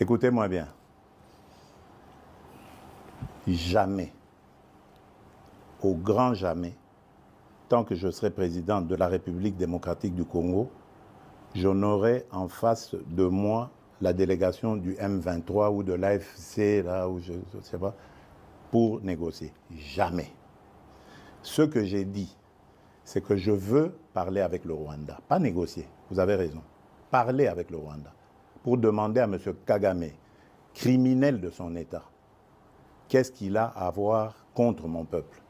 Écoutez-moi bien. Jamais, au grand jamais, tant que je serai président de la République démocratique du Congo, je n'aurai en face de moi la délégation du M23 ou de l'AFC, là où je ne sais pas, pour négocier. Jamais. Ce que j'ai dit, c'est que je veux parler avec le Rwanda. Pas négocier, vous avez raison. Parler avec le Rwanda pour demander à M. Kagame, criminel de son État, qu'est-ce qu'il a à voir contre mon peuple?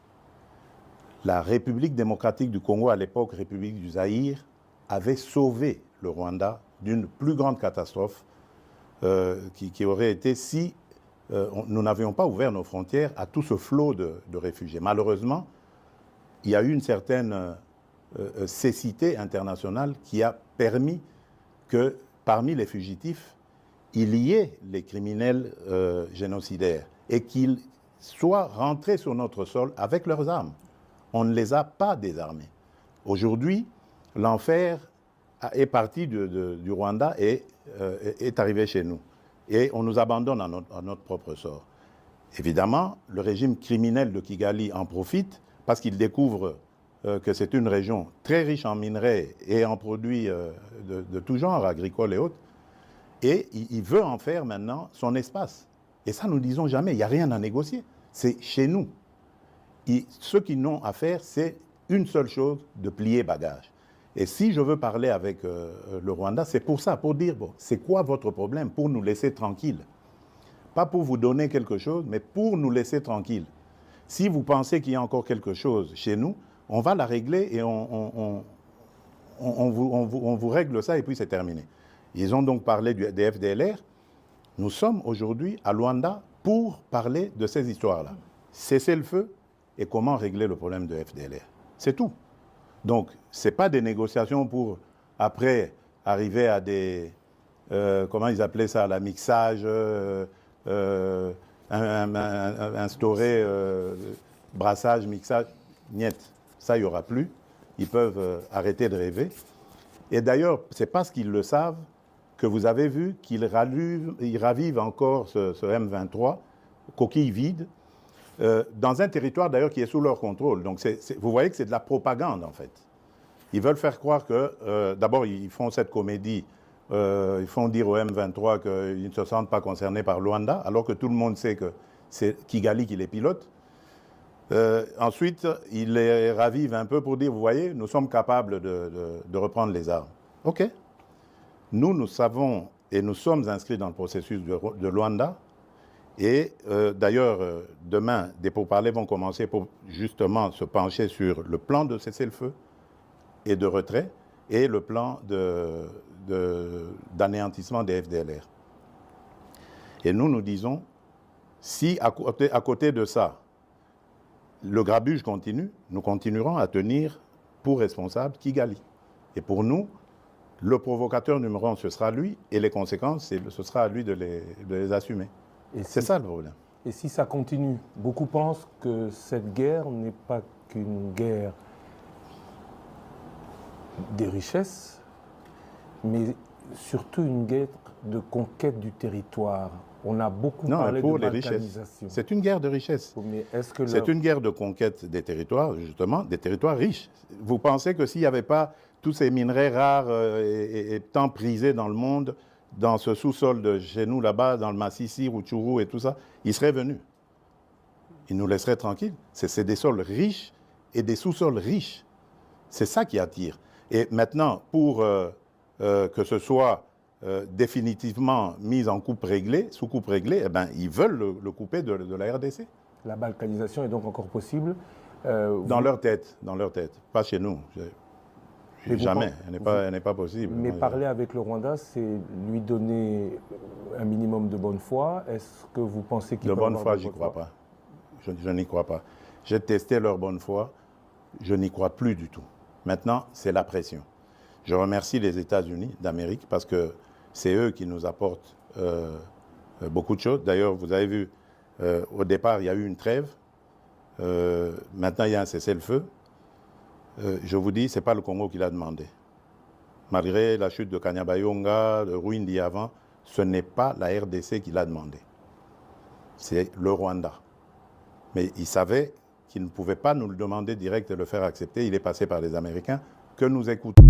La République démocratique du Congo, à l'époque République du Zaïre, avait sauvé le Rwanda d'une plus grande catastrophe qui aurait été si nous n'avions pas ouvert nos frontières à tout ce flot de réfugiés. Malheureusement, il y a eu une certaine cécité internationale qui a permis que parmi les fugitifs, il y ait les criminels génocidaires et qu'ils soient rentrés sur notre sol avec leurs armes. On ne les a pas désarmés. Aujourd'hui, l'enfer est parti du Rwanda et est arrivé chez nous. Et on nous abandonne à notre propre sort. Évidemment, le régime criminel de Kigali en profite parce qu'il découvre que c'est une région très riche en minerais et en produits de tout genre, agricoles et autres. Et il veut en faire maintenant son espace. Et ça, nous ne disons jamais, il n'y a rien à négocier. C'est chez nous. Ce qu'ils n'ont à faire, c'est une seule chose, de plier bagage. Et si je veux parler avec le Rwanda, c'est pour ça, pour dire, bon, c'est quoi votre problème? Pour nous laisser tranquilles. Pas pour vous donner quelque chose, mais pour nous laisser tranquilles. Si vous pensez qu'il y a encore quelque chose chez nous, on va la régler et on vous règle ça et puis c'est terminé. Ils ont donc parlé des FDLR. Nous sommes aujourd'hui à Luanda pour parler de ces histoires-là. Cesser le feu et comment régler le problème de FDLR. C'est tout. Donc, ce n'est pas des négociations pour, après, arriver à des... comment ils appelaient ça? La mixage, instaurer brassage, mixage. Niet. Ça, il n'y aura plus. Ils peuvent arrêter de rêver. Et d'ailleurs, c'est parce qu'ils le savent que vous avez vu qu'ils ravivent encore ce M23, coquille vide, dans un territoire d'ailleurs qui est sous leur contrôle. Donc vous voyez que c'est de la propagande en fait. Ils veulent faire croire que, d'abord ils font cette comédie, ils font dire au M23 qu'ils ne se sentent pas concernés par Luanda, alors que tout le monde sait que c'est Kigali qui les pilote. Ensuite, ils les ravivent un peu pour dire, vous voyez, nous sommes capables de reprendre les armes. OK. Nous savons et nous sommes inscrits dans le processus de Luanda. Et d'ailleurs, demain, des pourparlers vont commencer pour justement se pencher sur le plan de cessez-le-feu et de retrait et le plan d'anéantissement des FDLR. Et nous disons, si à côté de ça, le grabuge continue, nous continuerons à tenir pour responsable Kigali. Et pour nous, le provocateur numéro 1, ce sera lui, et les conséquences, ce sera à lui de les assumer. C'est ça le problème. Et si ça continue, beaucoup pensent que cette guerre n'est pas qu'une guerre des richesses, mais surtout une guerre de conquête du territoire. On a beaucoup parlé de balkanisation. C'est une guerre de richesse. C'est une guerre de conquête des territoires, justement, des territoires riches. Vous pensez que s'il n'y avait pas tous ces minerais rares et tant prisés dans le monde, dans ce sous-sol de chez nous, là-bas, dans le Massissi, Rutshuru et tout ça, ils seraient venus. Ils nous laisseraient tranquilles. C'est des sols riches et des sous-sols riches. C'est ça qui attire. Et maintenant, pour que ce soit définitivement mis en coupe réglée, sous coupe réglée, eh ben, ils veulent le couper de la RDC. La balkanisation est donc encore possible dans leur tête, pas chez nous. Jamais, elle n'est pas possible. Mais parler avec le Rwanda, c'est lui donner un minimum de bonne foi. Est-ce que vous pensez qu'il peut avoir de bonne foi? J'y crois pas. Je n'y crois pas. J'ai testé leur bonne foi, je n'y crois plus du tout. Maintenant, c'est la pression. Je remercie les États-Unis d'Amérique parce que c'est eux qui nous apportent beaucoup de choses. D'ailleurs, vous avez vu, au départ, il y a eu une trêve. Maintenant, il y a un cessez-le-feu. Je vous dis, ce n'est pas le Congo qui l'a demandé. Malgré la chute de Kanyabayonga, de Rwindi avant, Ce n'est pas la RDC qui l'a demandé. C'est le Rwanda. Mais il savait qu'il ne pouvait pas nous le demander direct et le faire accepter. Il est passé par les Américains que nous écoutons.